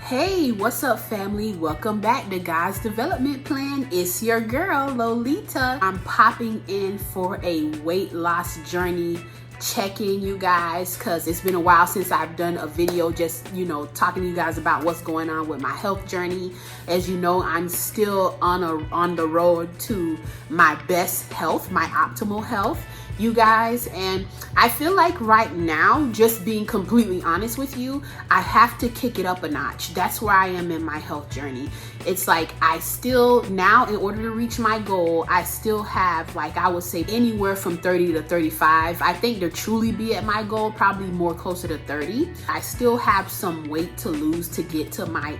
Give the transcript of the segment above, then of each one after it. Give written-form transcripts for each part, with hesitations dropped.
Hey, what's up, family? Welcome back to God's Development Plan. It's your girl, Lolita. I'm popping in for a weight loss journey check-in, you guys, because it's been a while since I've done a video just, talking to you guys about what's going on with my health journey. As you know, I'm still on the road to my best health, my optimal health, you guys. And I feel like right now, just being completely honest with you, I have to kick it up a notch. That's where I am in my health journey. It's like I still, now in order to reach my goal, I still have, like, I would say anywhere from 30 to 35. I think to truly be at my goal, probably more closer to 30. I still have some weight to lose to get to my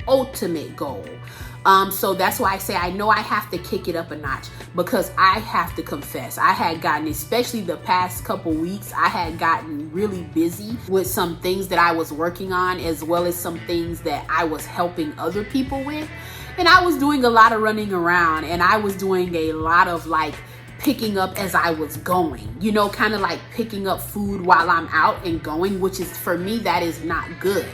ultimate goal. So that's why I say I know I have to kick it up a notch, because I have to confess, I had gotten, especially the past couple weeks, I had gotten really busy with some things that I was working on, as well as some things that I was helping other people with. And I was doing a lot of running around, and I was doing a lot of picking up as I was going, kind of like picking up food while I'm out and going, which is, for me, that is not good,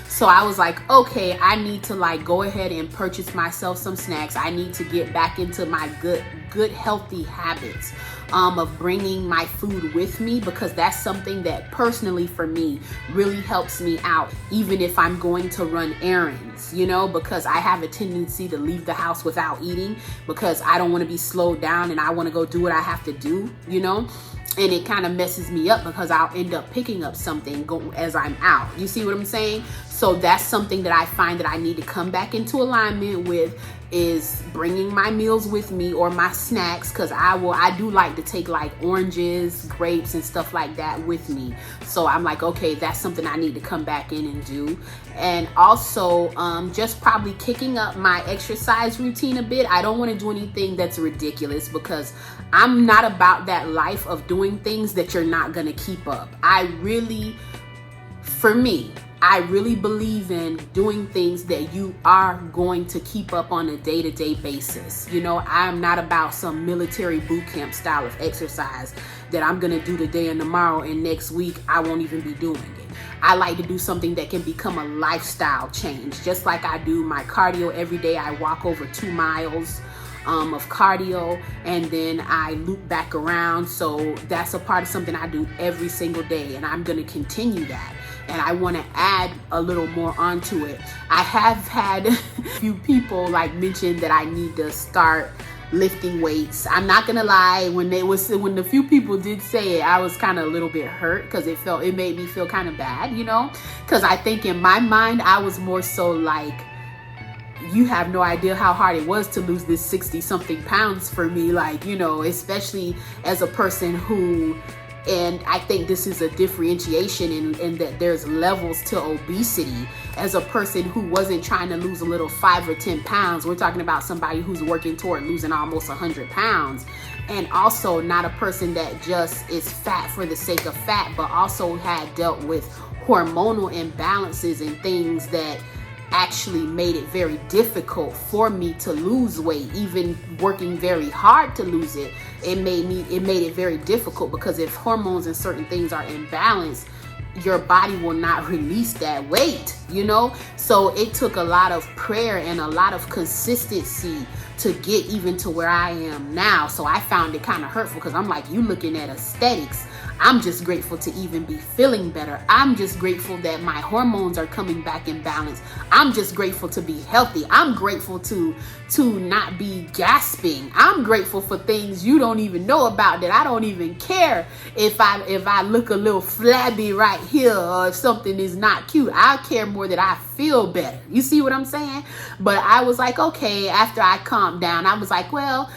So I was like, okay, I need to go ahead and purchase myself some snacks. I need to get back into my good healthy habits of bringing my food with me, because that's something that personally for me really helps me out, even if I'm going to run errands, because I have a tendency to leave the house without eating, because I don't want to be slowed down and I want to go do what I have to do, and it kind of messes me up, because I'll end up picking up something as I'm out. You see what I'm saying? So that's something that I find that I need to come back into alignment with, is bringing my meals with me, or my snacks, because I do like to take oranges, grapes, and stuff like that with me. So I'm like, okay, that's something I need to come back in and do. And also just probably kicking up my exercise routine a bit. I don't want to do anything that's ridiculous, because I'm not about that life of doing things that you're not going to keep up. I really believe in doing things that you are going to keep up on a day-to-day basis. I'm not about some military boot camp style of exercise that I'm going to do today and tomorrow, and next week I won't even be doing it. I like to do something that can become a lifestyle change. Just like I do my cardio every day, I walk over 2 miles of cardio, and then I loop back around. So that's a part of something I do every single day, and I'm going to continue that. And I want to add a little more onto it. I have had a few people mention that I need to start lifting weights. I'm not gonna lie, when the few people did say it, I was kind of a little bit hurt, because it made me feel kind of bad, because I think in my mind I was more so you have no idea how hard it was to lose this 60 something pounds for me, especially as a person who, and I think this is a differentiation in that there's levels to obesity. As a person who wasn't trying to lose a little 5 or 10 pounds, we're talking about somebody who's working toward losing almost 100 pounds. And also not a person that just is fat for the sake of fat, but also had dealt with hormonal imbalances and things that actually made it very difficult for me to lose weight. Even working very hard to lose it, it made it very difficult, because if hormones and certain things are imbalanced, your body will not release that weight, So it took a lot of prayer and a lot of consistency to get even to where I am now. So I found it kind of hurtful, because I'm like, you looking at aesthetics. I'm just grateful to even be feeling better. I'm just grateful that my hormones are coming back in balance. I'm just grateful to be healthy. I'm grateful to not be gasping. I'm grateful for things you don't even know about, that I don't even care if I look a little flabby right here, or if something is not cute. I care more that I feel better. You see what I'm saying? But I was like, okay, after I calmed down, I was like, well,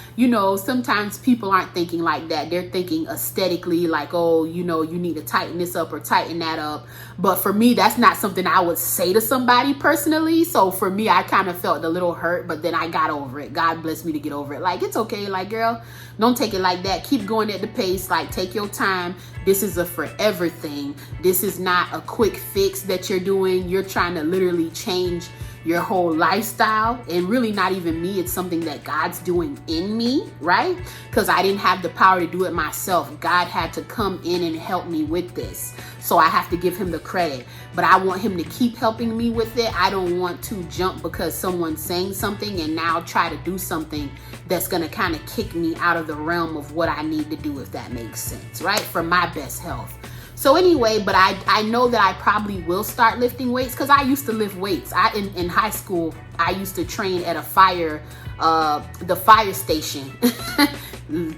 sometimes people aren't thinking like that. They're thinking aesthetically, oh, you need to tighten this up or tighten that up. But for me, that's not something I would say to somebody personally. So for me, I kind of felt a little hurt, but then I got over it. God blessed me to get over it. It's okay. Girl, don't take it like that. Keep going at the pace. Take your time. This is a forever thing. This is not a quick fix that you're doing. You're trying to literally change your whole lifestyle, and really not even me, it's something that God's doing in me, right? Because I didn't have the power to do it myself. God had to come in and help me with this. So I have to give him the credit, but I want him to keep helping me with it. I don't want to jump because someone's saying something and now try to do something that's going to kind of kick me out of the realm of what I need to do, if that makes sense, right? For my best health. So anyway, but I know that I probably will start lifting weights, because I used to lift weights. In high school, I used to train at the fire station.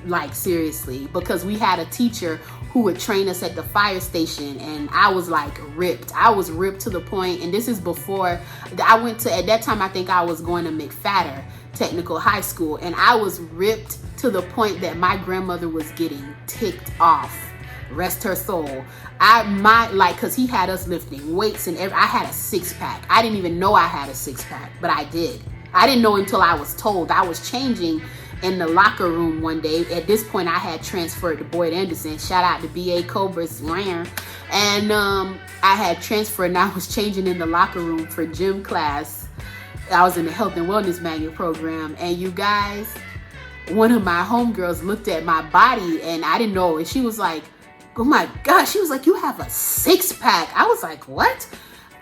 Like seriously, because we had a teacher who would train us at the fire station, and I was like ripped. I was ripped to the point, and this is before I went to, at that time I think I was going to McFadder Technical High School, and I was ripped to the point that my grandmother was getting ticked off. Rest her soul. Cause he had us lifting weights and I had a 6-pack. I didn't even know I had a 6-pack, but I did. I didn't know until I was told. I was changing in the locker room one day. At this point, I had transferred to Boyd Anderson. Shout out to BA Cobras, and I had transferred, and I was changing in the locker room for gym class. I was in the health and wellness manual program, and you guys, one of my homegirls looked at my body, and I didn't know, and she was like, "Oh my gosh," she was like, "You have a 6-pack." I was like, "What?"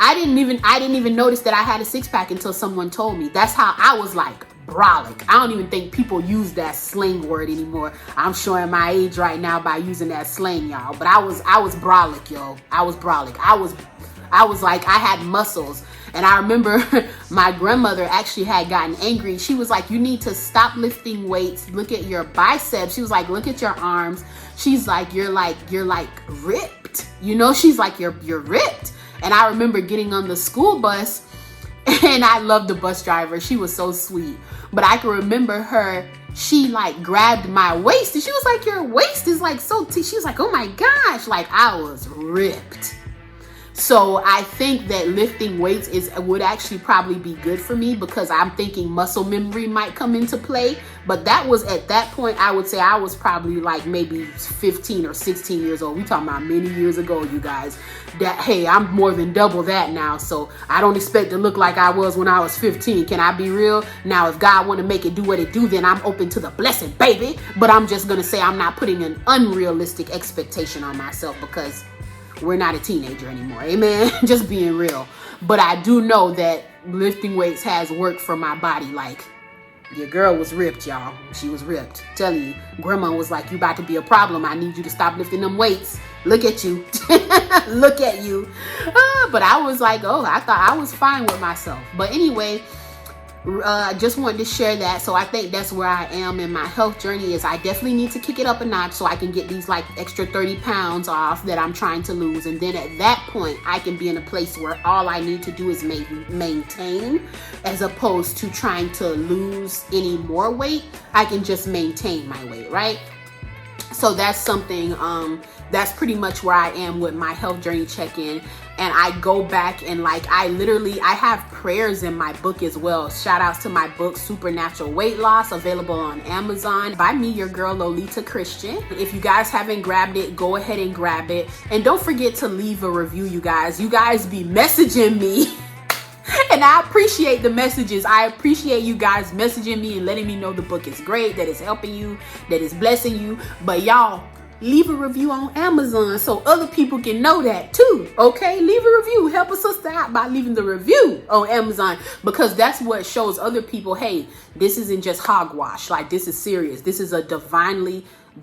I didn't even notice that I had a 6-pack until someone told me. That's how I was like brolic. I don't even think people use that slang word anymore. I'm showing my age right now by using that slang, y'all. But I was brolic, yo. I was brolic. I was like, I had muscles. And I remember my grandmother actually had gotten angry. She was like, "You need to stop lifting weights. Look at your biceps." She was like, "Look at your arms." She's like, you're like ripped. You know, she's like, you're ripped. And I remember getting on the school bus, and I loved the bus driver. She was so sweet. But I can remember her, she like grabbed my waist, and she was like, "Your waist is like so," she was like, "Oh my gosh," like I was ripped. So I think that lifting weights would actually probably be good for me, because I'm thinking muscle memory might come into play. But that was, at that point, I would say I was probably like maybe 15 or 16 years old. We talking about many years ago, you guys. That, hey, I'm more than double that now. So I don't expect to look like I was when I was 15. Can I be real? Now, if God want to make it do what it do, then I'm open to the blessing, baby. But I'm just going to say I'm not putting an unrealistic expectation on myself, because we're not a teenager anymore. Amen. Just being real. But I do know that lifting weights has worked for my body. Like, your girl was ripped, y'all. She was ripped. I'm telling you, grandma was like, "You about to be a problem. I need you to stop lifting them weights. Look at you." Look at you. But I was like, oh, I thought I was fine with myself. But anyway, I just wanted to share that. So I think that's where I am in my health journey, is I definitely need to kick it up a notch so I can get these like extra 30 pounds off that I'm trying to lose. And then at that point, I can be in a place where all I need to do is maintain, as opposed to trying to lose any more weight. I can just maintain my weight, right? So that's something, that's pretty much where I am with my health journey check-in. And I go back and like, I have prayers in my book as well. Shout outs to my book, Supernatural Weight Loss, available on Amazon by me, your girl, Lolita Christian. If you guys haven't grabbed it, go ahead and grab it. And don't forget to leave a review, you guys. You guys be messaging me. And I appreciate the messages. I appreciate you guys messaging me and letting me know the book is great, that it's helping you, that it's blessing you. But y'all, leave a review on Amazon so other people can know that too. Okay, leave a review. Help a sister out by leaving the review on Amazon, because that's what shows other people, hey, this isn't just hogwash. Like, this is serious. This is a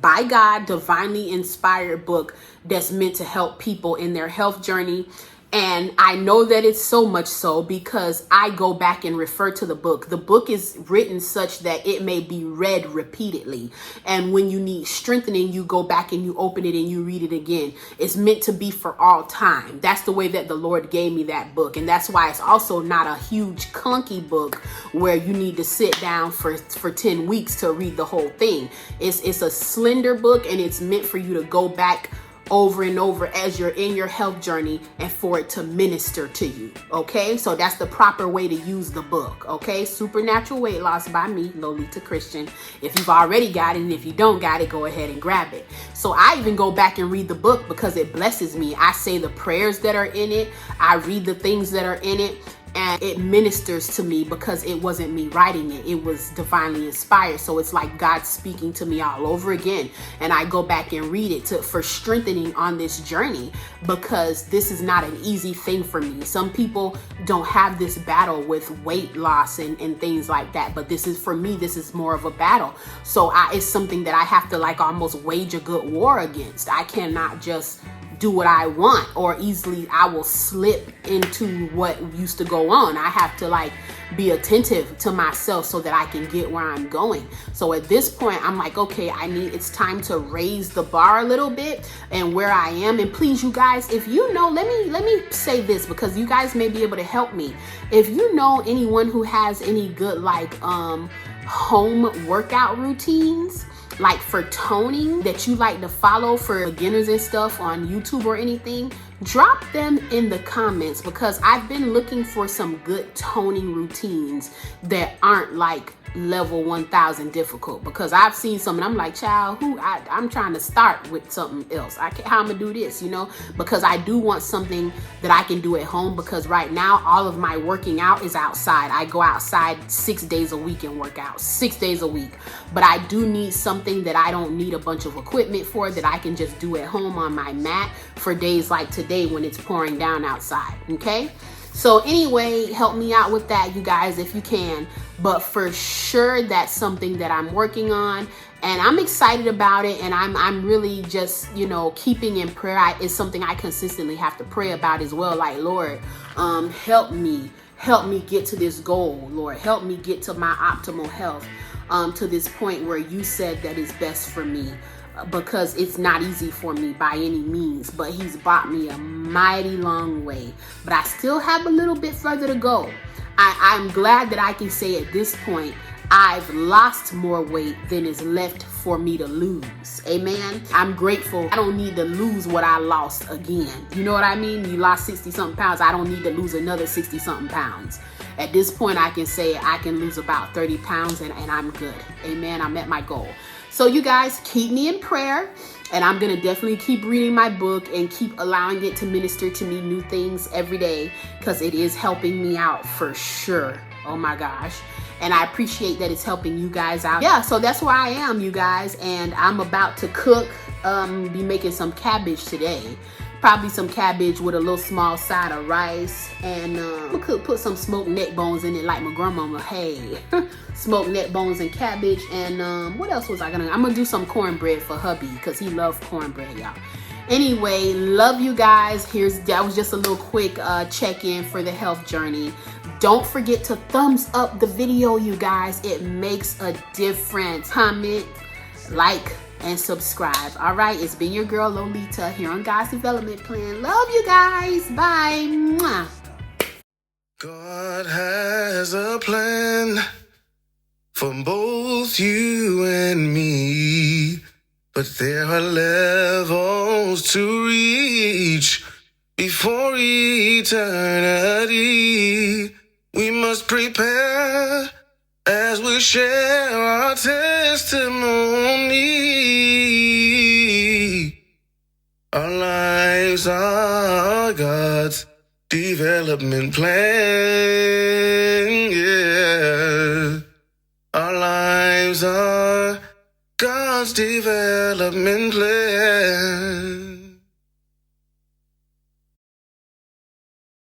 by God, divinely inspired book that's meant to help people in their health journey. And I know that it's so much so because I go back and refer to the book. The book is written such that it may be read repeatedly. And when you need strengthening, you go back and you open it and you read it again. It's meant to be for all time. That's the way that the Lord gave me that book. And that's why it's also not a huge clunky book where you need to sit down for 10 weeks to read the whole thing. It's a slender book, and it's meant for you to go back over and over as you're in your health journey and for it to minister to you. Okay, so that's the proper way to use the book. Okay, Supernatural Weight Loss by me, Lolita Christian. If you've already got it, and if you don't got it, go ahead and grab it. So I even go back and read the book because it blesses me. I say the prayers that are in it, I read the things that are in it, and it ministers to me because it wasn't me writing it. It was divinely inspired. So it's like God speaking to me all over again. And I go back and read it for strengthening on this journey, because this is not an easy thing for me. Some people don't have this battle with weight loss and things like that. But this is, for me, this is more of a battle. So it's something that I have to like almost wage a good war against. I cannot just do what I want, or easily I will slip into what used to go on. I have to like be attentive to myself so that I can get where I'm going. So at this point, I'm like, okay, it's time to raise the bar a little bit and where I am. And please, you guys, if you know, let me say this, because you guys may be able to help me. If you know anyone who has any good like home workout routines, like for toning, that you like to follow for beginners and stuff on YouTube or anything, drop them in the comments, because I've been looking for some good toning routines that aren't like level 1000 difficult, because I've seen some and I'm like, child, I'm trying to start with something else. How I'm gonna do this, you know, because I do want something that I can do at home, because right now all of my working out is outside. I go outside 6 days a week and work out 6 days a week, but I do need something that I don't need a bunch of equipment for, that I can just do at home on my mat for days like today when it's pouring down outside. Okay, so anyway, help me out with that, you guys, if you can. But for sure, that's something that I'm working on, and I'm excited about it. And I'm really just, you know, keeping in prayer. It's something I consistently have to pray about as well. Like, Lord, help me get to this goal. Lord, help me get to my optimal health, to this point where you said that is best for me. Because it's not easy for me by any means, but he's brought me a mighty long way. But I still have a little bit further to go. I'm glad that I can say at this point, I've lost more weight than is left for me to lose. Amen. I'm grateful. I don't need to lose what I lost again. You know what I mean? You lost 60 something pounds. I don't need to lose another 60 something pounds. At this point, I can say I can lose about 30 pounds and I'm good. Amen. I met my goal. So you guys keep me in prayer, and I'm going to definitely keep reading my book and keep allowing it to minister to me new things every day, because it is helping me out for sure. Oh my gosh. And I appreciate that it's helping you guys out. Yeah, so that's where I am, you guys. And I'm about to cook, be making some cabbage today. Probably some cabbage with a little small side of rice, and I could put some smoked neck bones in it like my grandmama. Hey, smoked neck bones and cabbage, and what else was I'm gonna do some cornbread for hubby, because he loves cornbread, y'all. Anyway, love you guys. That was just a little quick check-in for the health journey. Don't forget to thumbs up the video, you guys. It makes a difference. Comment, like, and subscribe. All right, it's been your girl Lolita here on God's Development Plan. Love you guys. Bye. Mwah. God has a plan for both you and me, but there are levels to reach before eternity. We must prepare as we share our testimony. Our lives are God's development plan, yeah. Our lives are God's development plan.